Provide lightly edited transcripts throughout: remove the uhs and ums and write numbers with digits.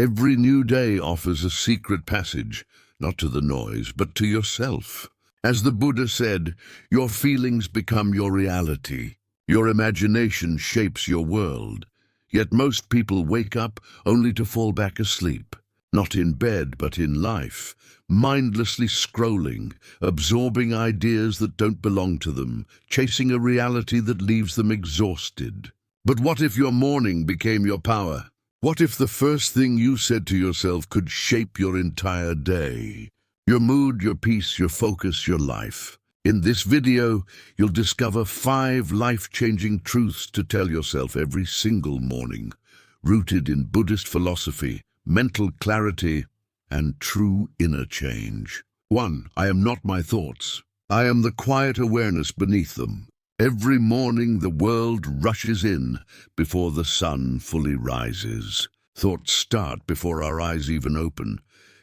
Every new day offers a secret passage, not to the noise, but to yourself. As the Buddha said, your feelings become your reality. Your imagination shapes your world. Yet most people wake up only to fall back asleep. Not in bed, but in life, mindlessly scrolling, absorbing ideas that don't belong to them, chasing a reality that leaves them exhausted. But what if your morning became your power? What if the first thing you said to yourself could shape your entire day? Your mood, your peace, your focus, your life. In this video, you'll discover 5 life-changing truths to tell yourself every single morning, rooted in Buddhist philosophy, mental clarity, and true inner change. 1. I am not my thoughts. I am the quiet awareness beneath them. Every morning the world rushes in before the sun fully rises. Thoughts start before our eyes even open.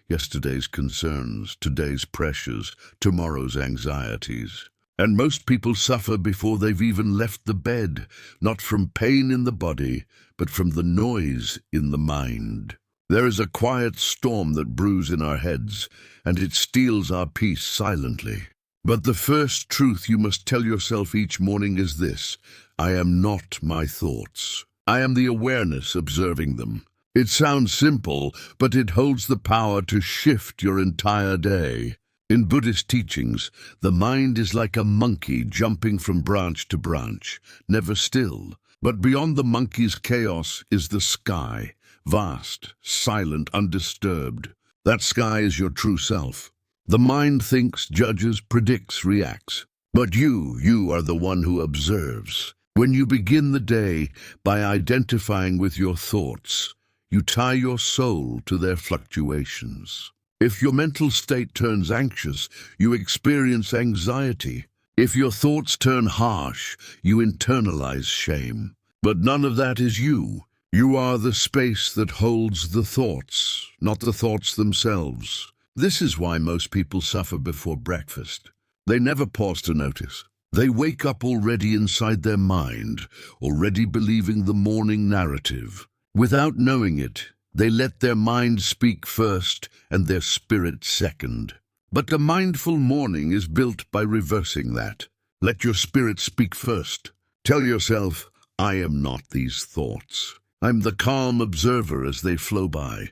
Yesterday's concerns, today's pressures, tomorrow's anxieties. And most people suffer before they've even left the bed, not from pain in the body, but from the noise in the mind. There is a quiet storm that brews in our heads, and it steals our peace silently. But the first truth you must tell yourself each morning is this: I am not my thoughts. I am the awareness observing them. It sounds simple, but it holds the power to shift your entire day. In Buddhist teachings, the mind is like a monkey jumping from branch to branch, never still. But beyond the monkey's chaos is the sky, vast, silent, undisturbed. That sky is your true self. The mind thinks, judges, predicts, reacts. But you are the one who observes. When you begin the day by identifying with your thoughts, you tie your soul to their fluctuations. If your mental state turns anxious, you experience anxiety. If your thoughts turn harsh, you internalize shame. But none of that is you. You are the space that holds the thoughts, not the thoughts themselves. This is why most people suffer before breakfast. They never pause to notice. They wake up already inside their mind, already believing the morning narrative. Without knowing it, they let their mind speak first and their spirit second. But the mindful morning is built by reversing that. Let your spirit speak first. Tell yourself, I am not these thoughts. I'm the calm observer as they flow by.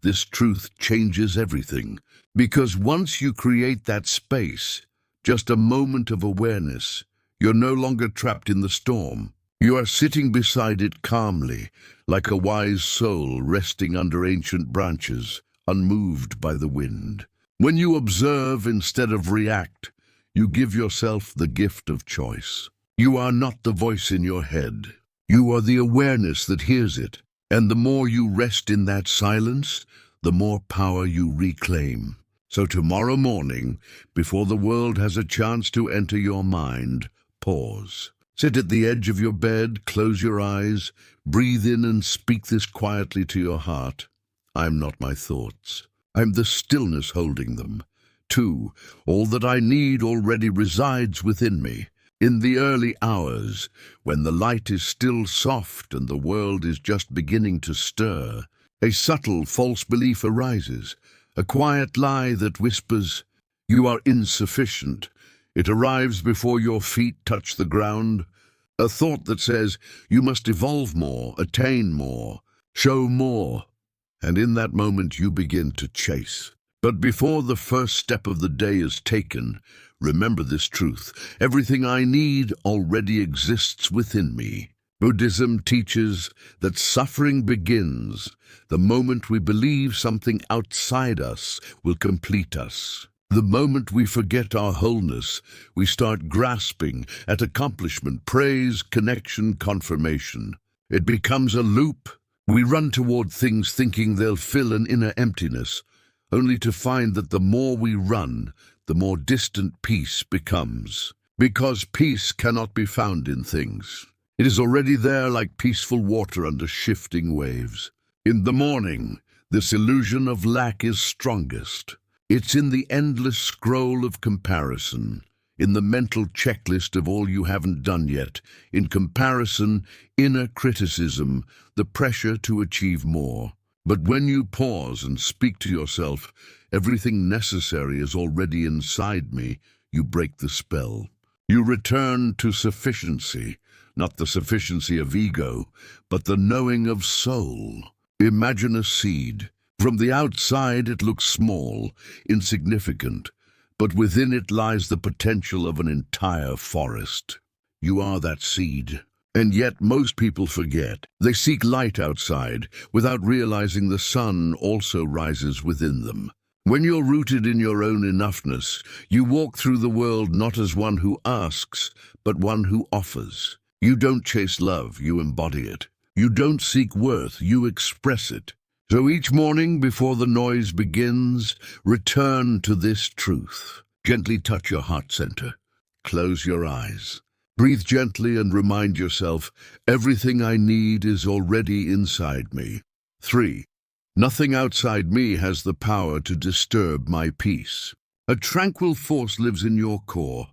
This truth changes everything, because once you create that space, just a moment of awareness, you're no longer trapped in the storm. You are sitting beside it calmly, like a wise soul resting under ancient branches, unmoved by the wind. When you observe instead of react, you give yourself the gift of choice. You are not the voice in your head. You are the awareness that hears it. And the more you rest in that silence, the more power you reclaim. So tomorrow morning, before the world has a chance to enter your mind, pause. Sit at the edge of your bed, close your eyes, breathe in and speak this quietly to your heart. I'm not my thoughts. I'm the stillness holding them. 2. All that I need already resides within me. In the early hours, when the light is still soft and the world is just beginning to stir, a subtle false belief arises, a quiet lie that whispers, you are insufficient. It arrives before your feet touch the ground, a thought that says, you must evolve more, attain more, show more. And in that moment you begin to chase. But before the first step of the day is taken, remember this truth: everything I need already exists within me. Buddhism teaches that suffering begins the moment we believe something outside us will complete us. The moment we forget our wholeness, we start grasping at accomplishment, praise, connection, confirmation. It becomes a loop. We run toward things thinking they'll fill an inner emptiness, only to find that the more we run, the more distant peace becomes. Because peace cannot be found in things. It is already there like peaceful water under shifting waves. In the morning, this illusion of lack is strongest. It's in the endless scroll of comparison, in the mental checklist of all you haven't done yet, in comparison, inner criticism, the pressure to achieve more. But when you pause and speak to yourself, everything necessary is already inside me, you break the spell. You return to sufficiency, not the sufficiency of ego, but the knowing of soul. Imagine a seed. From the outside it looks small, insignificant, but within it lies the potential of an entire forest. You are that seed. And yet most people forget. They seek light outside, without realizing the sun also rises within them. When you're rooted in your own enoughness, you walk through the world not as one who asks, but one who offers. You don't chase love, you embody it. You don't seek worth, you express it. So each morning before the noise begins, return to this truth. Gently touch your heart center. Close your eyes. Breathe gently and remind yourself, everything I need is already inside me. 3. Nothing outside me has the power to disturb my peace. A tranquil force lives in your core,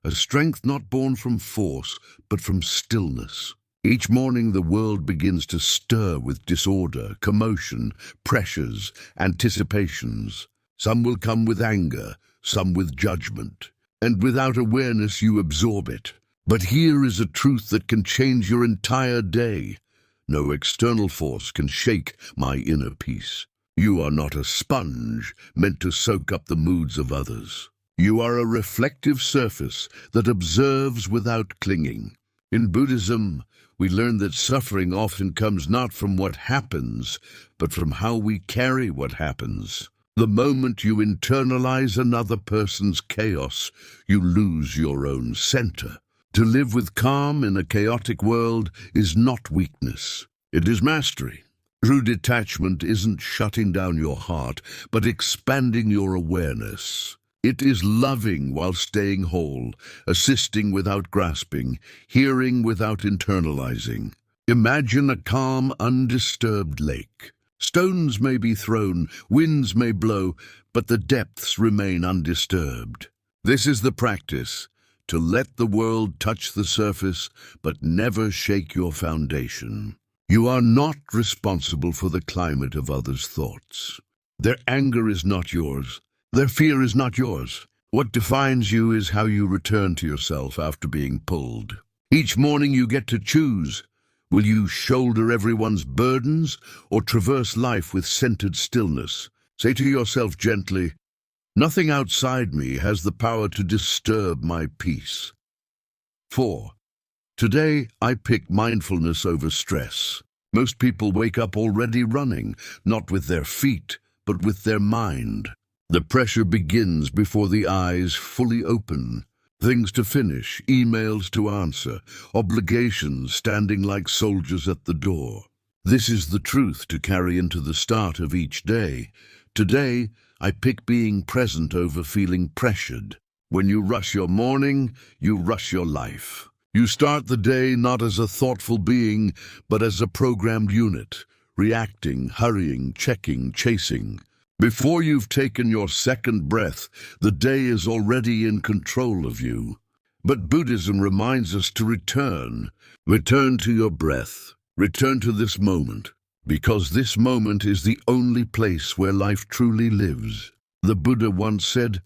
a strength not born from force, but from stillness. Each morning the world begins to stir with disorder, commotion, pressures, anticipations. Some will come with anger, some with judgment, and without awareness you absorb it. But here is a truth that can change your entire day. No external force can shake my inner peace. You are not a sponge meant to soak up the moods of others. You are a reflective surface that observes without clinging. In Buddhism, we learn that suffering often comes not from what happens, but from how we carry what happens. The moment you internalize another person's chaos, you lose your own center. To live with calm in a chaotic world is not weakness. It is mastery. True detachment isn't shutting down your heart, but expanding your awareness. It is loving while staying whole, assisting without grasping, hearing without internalizing. Imagine a calm, undisturbed lake. Stones may be thrown, winds may blow, but the depths remain undisturbed. This is the practice. To let the world touch the surface, but never shake your foundation. You are not responsible for the climate of others' thoughts. Their anger is not yours. Their fear is not yours. What defines you is how you return to yourself after being pulled. Each morning you get to choose. Will you shoulder everyone's burdens or traverse life with centered stillness? Say to yourself gently, nothing outside me has the power to disturb my peace. 4. Today, I pick mindfulness over stress. Most people wake up already running, not with their feet, but with their mind. The pressure begins before the eyes fully open. Things to finish, emails to answer, obligations standing like soldiers at the door. This is the truth to carry into the start of each day. Today, I pick being present over feeling pressured. When you rush your morning, you rush your life. You start the day not as a thoughtful being, but as a programmed unit, reacting, hurrying, checking, chasing. Before you've taken your second breath, the day is already in control of you. But Buddhism reminds us to return. Return to your breath. Return to this moment. Because this moment is the only place where life truly lives. The Buddha once said,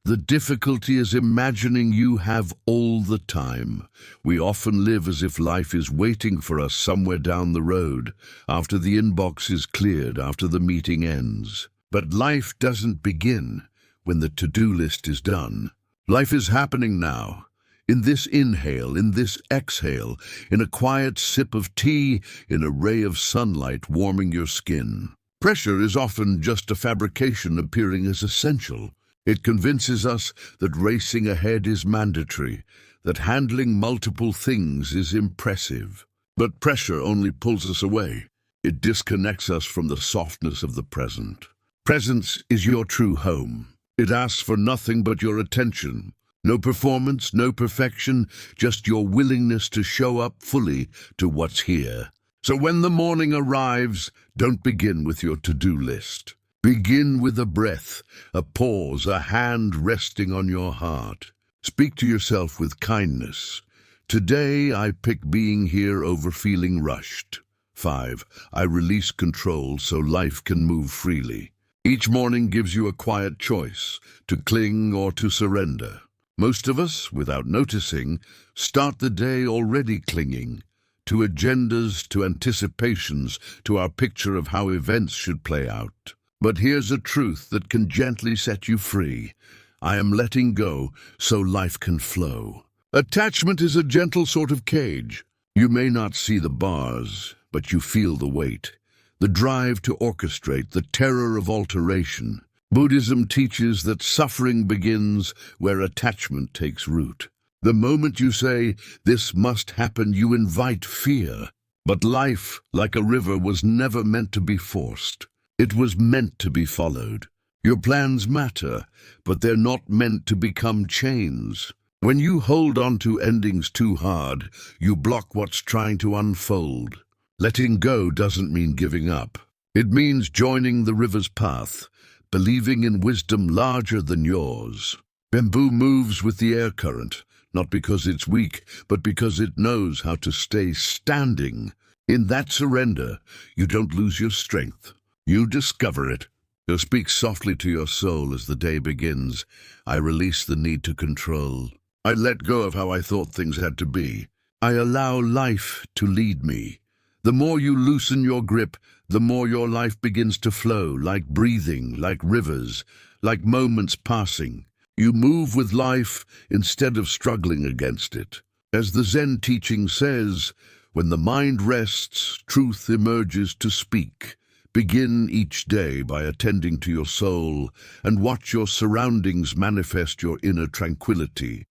"The difficulty is imagining you have all the time." We often live as if life is waiting for us somewhere down the road, after the inbox is cleared, after the meeting ends. But life doesn't begin when the to-do list is done. Life is happening now. In this inhale, in this exhale, in a quiet sip of tea, in a ray of sunlight warming your skin. Pressure is often just a fabrication appearing as essential. It convinces us that racing ahead is mandatory, that handling multiple things is impressive. But pressure only pulls us away. It disconnects us from the softness of the present. Presence is your true home. It asks for nothing but your attention. No performance, no perfection, just your willingness to show up fully to what's here. So when the morning arrives, don't begin with your to-do list. Begin with a breath, a pause, a hand resting on your heart. Speak to yourself with kindness. Today I pick being here over feeling rushed. 5. I release control so life can move freely. Each morning gives you a quiet choice, to cling or to surrender. Most of us, without noticing, start the day already clinging to agendas, to anticipations, to our picture of how events should play out. But here's a truth that can gently set you free. I am letting go so life can flow. Attachment is a gentle sort of cage. You may not see the bars, but you feel the weight. The drive to orchestrate, the terror of alteration. Buddhism teaches that suffering begins where attachment takes root. The moment you say, "This must happen," you invite fear. But life, like a river, was never meant to be forced. It was meant to be followed. Your plans matter, but they're not meant to become chains. When you hold on to endings too hard, you block what's trying to unfold. Letting go doesn't mean giving up. It means joining the river's path, believing in wisdom larger than yours. Bamboo moves with the air current, not because it's weak, but because it knows how to stay standing. In that surrender, you don't lose your strength. You discover it. So speak softly to your soul as the day begins. I release the need to control. I let go of how I thought things had to be. I allow life to lead me. The more you loosen your grip, the more your life begins to flow, like breathing, like rivers, like moments passing. You move with life instead of struggling against it. As the Zen teaching says, when the mind rests, truth emerges to speak. Begin each day by attending to your soul and watch your surroundings manifest your inner tranquility.